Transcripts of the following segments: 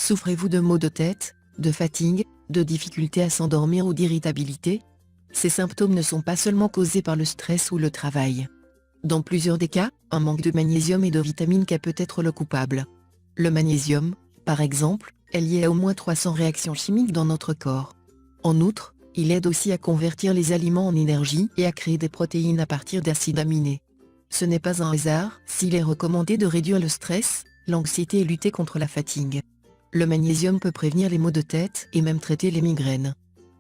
Souffrez-vous de maux de tête, de fatigue, de difficultés à s'endormir ou d'irritabilité? Ces symptômes ne sont pas seulement causés par le stress ou le travail. Dans plusieurs des cas, un manque de magnésium et de vitamine K peut être le coupable. Le magnésium, par exemple, est lié à au moins 300 réactions chimiques dans notre corps. En outre, il aide aussi à convertir les aliments en énergie et à créer des protéines à partir d'acides aminés. Ce n'est pas un hasard s'il est recommandé de réduire le stress, l'anxiété et lutter contre la fatigue. Le magnésium peut prévenir les maux de tête et même traiter les migraines.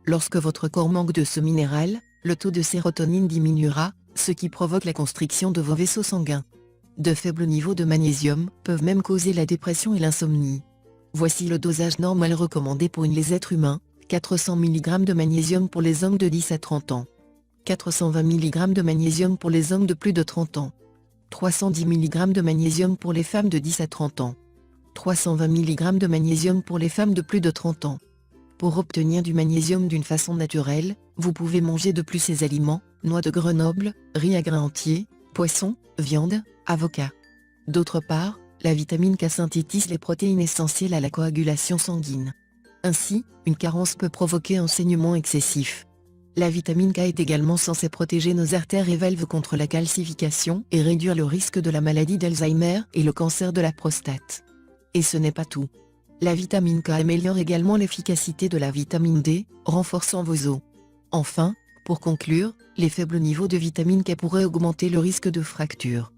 Lorsque votre corps manque de ce minéral, le taux de sérotonine diminuera, ce qui provoque la constriction de vos vaisseaux sanguins. De faibles niveaux de magnésium peuvent même causer la dépression et l'insomnie. Voici le dosage normal recommandé pour les êtres humains: 400 mg de magnésium pour les hommes de 10 à 30 ans. 420 mg de magnésium pour les hommes de plus de 30 ans. 310 mg de magnésium pour les femmes de 10 à 30 ans. 320 mg de magnésium pour les femmes de plus de 30 ans. Pour obtenir du magnésium d'une façon naturelle, vous pouvez manger de plus ces aliments: noix de Grenoble, riz à grains entiers, poisson, viande, avocat. D'autre part, la vitamine K synthétise les protéines essentielles à la coagulation sanguine. Ainsi, une carence peut provoquer un saignement excessif. La vitamine K est également censée protéger nos artères et valves contre la calcification et réduire le risque de la maladie d'Alzheimer et le cancer de la prostate. Et ce n'est pas tout. La vitamine K améliore également l'efficacité de la vitamine D, renforçant vos os. Enfin, pour conclure, les faibles niveaux de vitamine K pourraient augmenter le risque de fracture.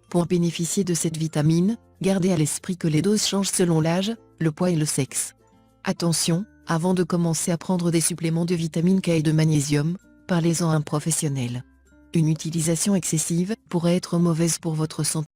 Pour bénéficier de cette vitamine, gardez à l'esprit que les doses changent selon l'âge, le poids et le sexe. Attention, avant de commencer à prendre des suppléments de vitamine K et de magnésium, parlez-en à un professionnel. Une utilisation excessive pourrait être mauvaise pour votre santé.